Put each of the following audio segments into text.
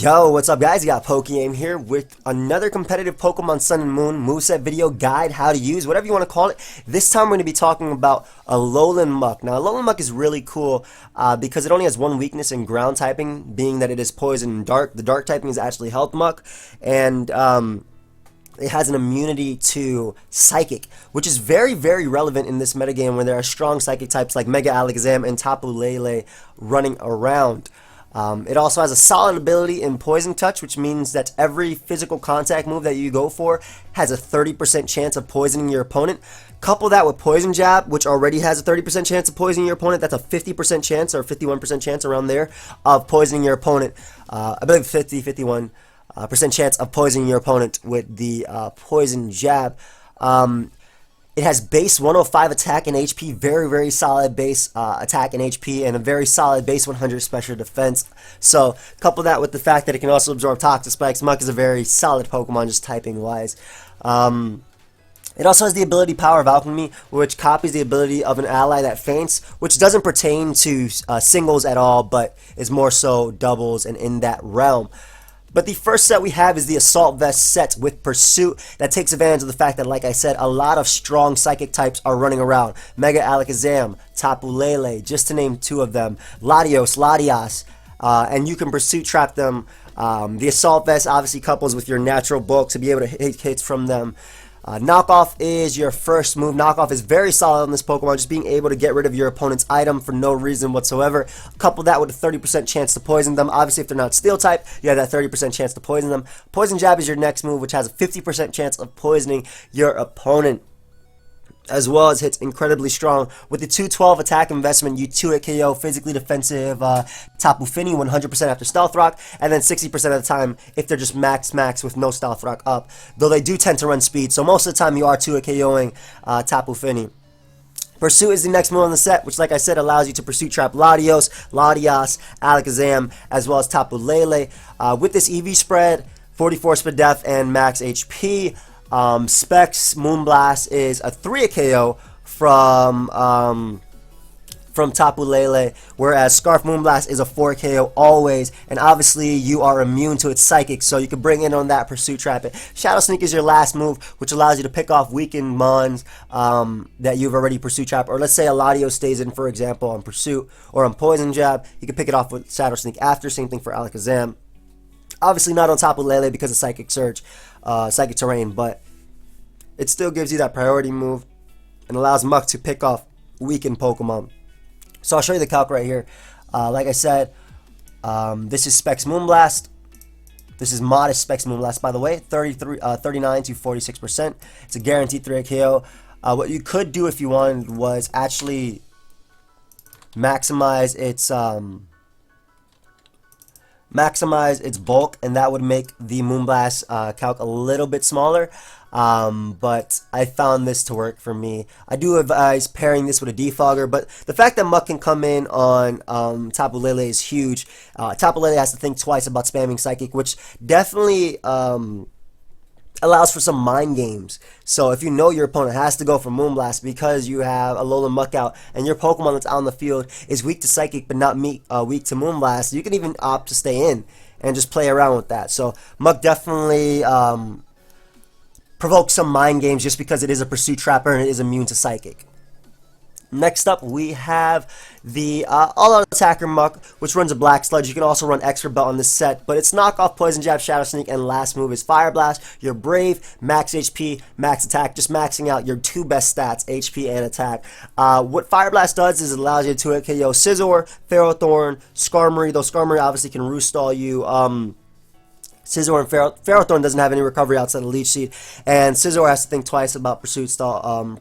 Yo, what's up guys? You got PokeaimMD here with another competitive Pokemon Sun and Moon moveset video guide, how to use, whatever you want to call it. This time we're going to be talking about Alolan Muk. Now Alolan Muk is really cool because it only has one weakness in ground typing, being that it is poison and dark. The dark typing is actually Health Muk, and it has an immunity to Psychic, which is very, very relevant in this metagame where there are strong Psychic types like Mega Alakazam and Tapu Lele running around. It also has a solid ability in Poison Touch, which means that every physical contact move that you go for has a 30% chance of poisoning your opponent. Couple that with Poison Jab, which already has a 30% chance of poisoning your opponent. That's a 50% chance or 51% chance around there of poisoning your opponent. I believe 51% chance of poisoning your opponent with the Poison Jab. It has base 105 attack and HP, very, very solid base attack and HP, and a very solid base 100 special defense. So, couple that with the fact that it can also absorb Toxic Spikes. Muk is a very solid Pokemon, just typing wise. It also has the ability Power of Alchemy, which copies the ability of an ally that faints, which doesn't pertain to singles at all, but is more so doubles and in that realm. But the first set we have is the Assault Vest set with Pursuit that takes advantage of the fact that, like I said, a lot of strong Psychic types are running around. Mega Alakazam, Tapu Lele, just to name two of them, Latias, and you can Pursuit trap them. The Assault Vest obviously couples with your natural bulk to be able to hit hits from them. Knockoff is your first move. Knockoff is very solid on this Pokemon, just being able to get rid of your opponent's item for no reason whatsoever. Couple that with a 30% chance to poison them. Obviously, if they're not Steel type, you have that 30% chance to poison them. Poison Jab is your next move, which has a 50% chance of poisoning your opponent, as well as hits incredibly strong. With the 212 attack investment, you 2-hit KO physically defensive Tapu Fini 100% after Stealth Rock, and then 60% of the time if they're just max with no Stealth Rock up. Though they do tend to run speed, so most of the time you are 2-hit KOing Tapu Fini. Pursuit is the next move on the set, which, like I said, allows you to Pursuit trap Latias, Alakazam, as well as Tapu Lele. With this EV spread, 44 speed def and max HP. Specs Moonblast is a 3-hit KO from Tapu Lele, whereas Scarf Moonblast is a 4-hit KO always, and obviously you are immune to its Psychic, so you can bring in on that Pursuit trap it. Shadow Sneak is your last move, which allows you to pick off weakened mons that you've already Pursuit trapped, or let's say a Latios stays in, for example, on Pursuit or on Poison Jab, you can pick it off with Shadow Sneak after. Same thing for Alakazam. Obviously not on Tapu Lele because of Psychic Surge, Psychic Terrain, but it still gives you that priority move and allows Muk to pick off weakened Pokemon. So I'll show you the calc right here. Like I said, this is Specs Moonblast. This is modest Specs Moonblast, by the way, 39 to 46%. It's a guaranteed 3-hit KO. What you could do if you wanted was actually maximize its bulk, and that would make the Moonblast calc a little bit smaller, but I found this to work for me. I do advise pairing this with a defogger, but the fact that Muk can come in on Tapu Lele is huge. Tapu Lele has to think twice about spamming Psychic, which definitely allows for some mind games. So if you know your opponent has to go for Moonblast because you have a Alolan Muk out and your Pokemon that's out on the field is weak to Psychic but not weak to Moonblast, you can even opt to stay in and just play around with that. So Muk definitely provokes some mind games just because it is a Pursuit trapper and it is immune to Psychic. Next up, we have the All-Out Attacker Muk, which runs a Black Sludge. You can also run Extra Belt on this set, but it's knockoff Poison Jab, Shadow Sneak, and last move is Fire Blast. You're brave, max HP, max attack, just maxing out your two best stats, HP and attack. What Fire Blast does is it allows you to 2-hit KO Scizor, Ferrothorn, Skarmory, though Skarmory obviously can Roost Stall you. Scizor and Ferrothorn doesn't have any recovery outside of Leech Seed, and Scizor has to think twice about Pursuit Stall,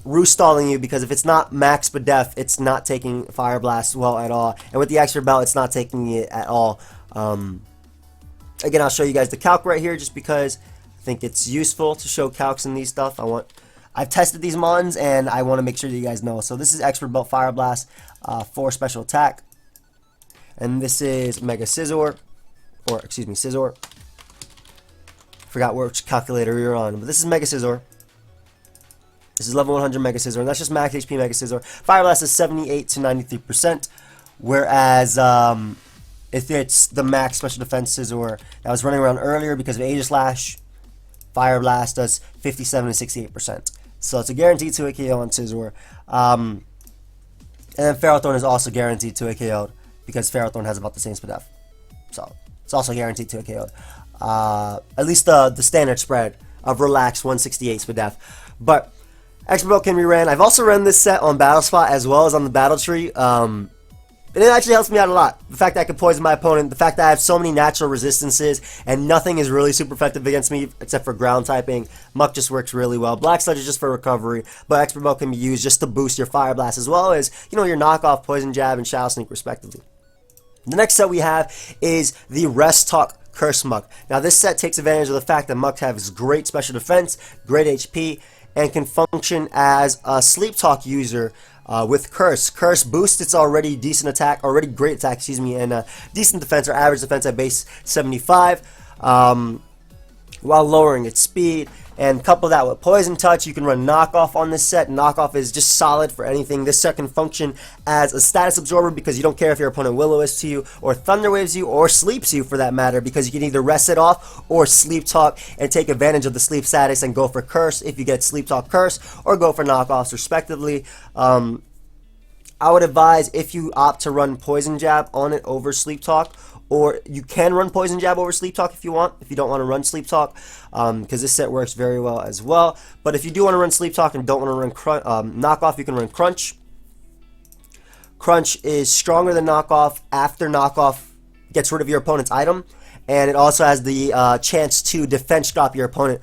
Roost Stalling you, because if it's not max def, it's not taking Fire Blast well at all, and with the Extra Belt, it's not taking it at all. Again, I'll show you guys the calc right here just because I think it's useful to show calcs in these stuff. I've tested these mons and I want to make sure that you guys know. So this is Extra Belt Fire Blast for special attack. And this is Mega Scizor, or excuse me, Scizor. Forgot which calculator we were on, but this is Mega Scizor. This is level 100 Mega Scizor, and that's just max HP Mega Scizor. Fire Blast is 78 to 93%, whereas if it's the max special defense Scizor that was running around earlier because of Aegislash, Fire Blast does 57 and 68%. So it's a guaranteed 2-hit KO on Scizor. And then Ferrothorn is also guaranteed 2-hit KO'd because Ferrothorn has about the same SPDF. So it's also guaranteed 2-hit KO'd. At least the standard spread of Relax 168 SPDF. But Expert Belt can be ran. I've also run this set on Battle Spot as well as on the Battle Tree. And it actually helps me out a lot. The fact that I can poison my opponent, the fact that I have so many natural resistances, and nothing is really super effective against me except for ground typing. Muck just works really well. Black Sludge is just for recovery, but Expert Belt can be used just to boost your Fire Blast as well as, your knockoff Poison Jab and Shadow Sneak respectively. The next set we have is the Rest Talk Curse Muck. Now this set takes advantage of the fact that Muck has great special defense, great HP, and can function as a Sleep Talk user with Curse. Curse boosts its already great attack, and decent defense or average defense at base 75, while lowering its speed. And couple that with Poison Touch, you can run Knockoff on this set. Knockoff is just solid for anything. This set can function as a status absorber because you don't care if your opponent Will-O-Wisps to you, or Thunder Waves you, or Sleeps you for that matter, because you can either rest it off or Sleep Talk and take advantage of the sleep status and go for Curse if you get Sleep Talk Curse, or go for Knockoffs respectively. I would advise if you opt to run Poison Jab on it over Sleep Talk, or you can run Poison Jab over Sleep Talk if you want, if you don't want to run Sleep Talk, because this set works very well as well. But if you do want to run Sleep Talk and don't want to run Knockoff, you can run Crunch. Crunch is stronger than Knockoff after Knockoff gets rid of your opponent's item, and it also has the chance to defense drop your opponent,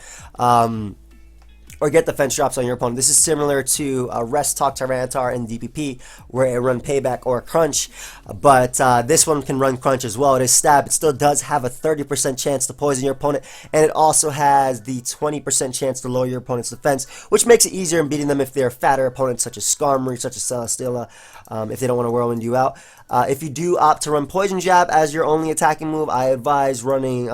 or get defense drops on your opponent. This is similar to Rest Talk Tyranitar and DPP, where it run Payback or Crunch, but this one can run Crunch as well. It is Stab. It still does have a 30% chance to poison your opponent, and it also has the 20% chance to lower your opponent's defense, which makes it easier in beating them if they're fatter opponents such as Skarmory, such as Celesteela, if they don't want to Whirlwind you out. If you do opt to run Poison Jab as your only attacking move, I advise running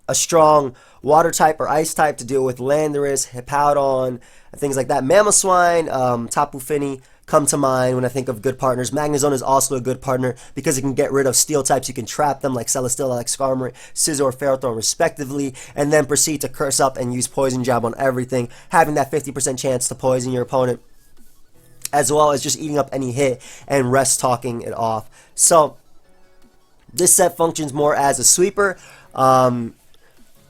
a strong Water type or Ice type to deal with Landorus, Hippowdon, things like that. Mamoswine, Tapu Fini come to mind when I think of good partners. Magnezone is also a good partner because it can get rid of Steel types. You can trap them like Celesteela, like Skarmory, Scizor, Ferrothorn respectively, and then proceed to Curse up and use Poison Jab on everything, having that 50% chance to poison your opponent, as well as just eating up any hit and Rest Talking it off. So this set functions more as a sweeper.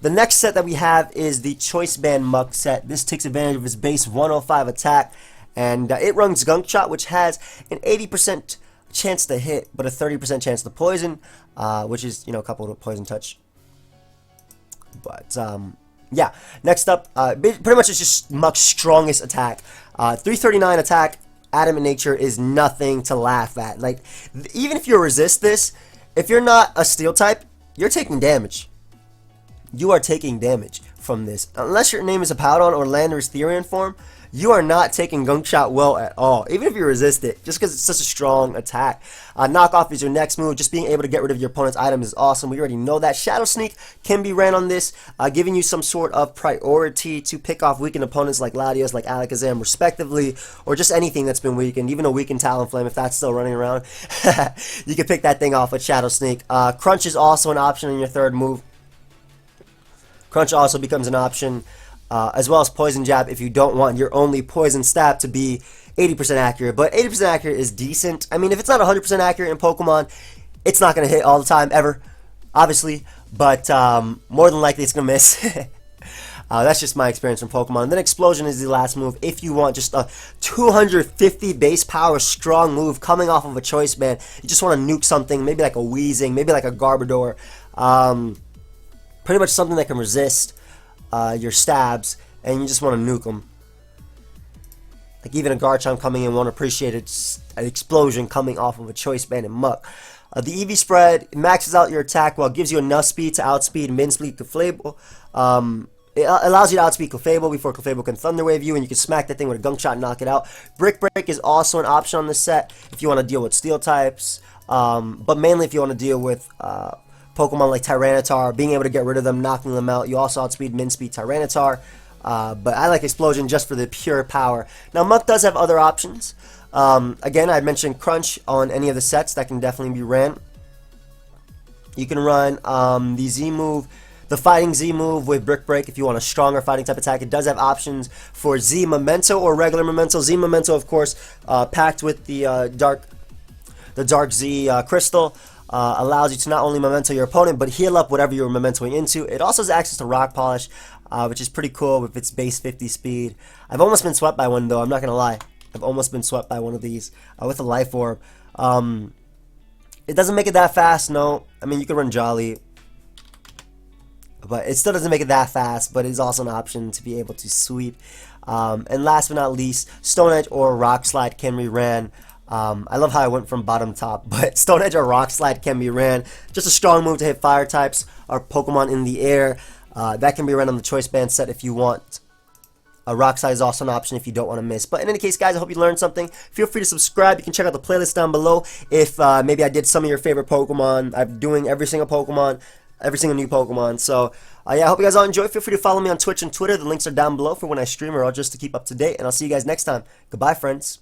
The next set that we have is the Choice Band Muck set. This takes advantage of its base 105 attack, and it runs Gunk Shot, which has an 80% chance to hit, but a 30% chance to poison, which is, coupled with Poison Touch. But, yeah. Next up, pretty much it's just Muck's strongest attack. 339 attack, Adamant Nature is nothing to laugh at. Like, even if you resist this, if you're not a Steel type, you're taking damage. You are taking damage from this. Unless your name is Hippowdon or Landorus Therian form, you are not taking Gunk Shot well at all, even if you resist it, just because it's such a strong attack. Knockoff is your next move. Just being able to get rid of your opponent's item is awesome. We already know that. Shadow Sneak can be ran on this, giving you some sort of priority to pick off weakened opponents like Latios, like Alakazam, respectively, or just anything that's been weakened, even a weakened Talonflame, if that's still running around. You can pick that thing off with Shadow Sneak. Crunch is also an option in your third move. Crunch also becomes an option, as well as Poison Jab if you don't want your only Poison Stab to be 80% accurate. But 80% accurate is decent. I mean, if it's not 100% accurate in Pokemon, it's not going to hit all the time, ever, obviously. But more than likely, it's going to miss. That's just my experience from Pokemon. And then Explosion is the last move if you want just a 250 base power strong move coming off of a Choice Band. You just want to nuke something, maybe like a Weezing, maybe like a Garbodor. Pretty much something that can resist your stabs, and you just want to nuke them. Like even a Garchomp coming in won't appreciate an Explosion coming off of a Choice Band and Muck. The EV spread maxes out your attack while it gives you enough speed to outspeed Minspeed Clefable. It allows you to outspeed Clefable before Clefable can Thunder Wave you, and you can smack that thing with a Gunk Shot and knock it out. Brick Break is also an option on this set if you want to deal with Steel types, but mainly if you want to deal with Pokemon like Tyranitar, being able to get rid of them, knocking them out. You also outspeed Minspeed Tyranitar, but I like Explosion just for the pure power. Now, Muck does have other options. Again, I mentioned Crunch on any of the sets that can definitely be ran. You can run the Z move, the fighting Z move with Brick Break if you want a stronger fighting type attack. It does have options for Z Memento or regular Memento. Z Memento, of course, packed with the Dark Z Crystal, allows you to not only Memento your opponent, but heal up whatever you're Mementoing into. It also has access to Rock Polish, which is pretty cool with its base 50 speed. I've almost been swept by one, though. I'm not going to lie. I've almost been swept by one of these with a Life Orb. It doesn't make it that fast, no. I mean, you can run Jolly, but it still doesn't make it that fast, but it's also an option to be able to sweep. And last but not least, Stone Edge or Rock Slide can be ran. I love how I went from bottom top, but Stone Edge or Rock Slide can be ran. Just a strong move to hit fire types or Pokemon in the air. That can be ran on the Choice Band set if you want. Rock Slide is also an option if you don't want to miss. But in any case, guys, I hope you learned something. Feel free to subscribe. You can check out the playlist down below if maybe I did some of your favorite Pokemon. I'm doing every single Pokemon, every single new Pokemon. So, yeah, I hope you guys all enjoy. Feel free to follow me on Twitch and Twitter. The links are down below for when I stream or just to keep up to date. And I'll see you guys next time. Goodbye, friends.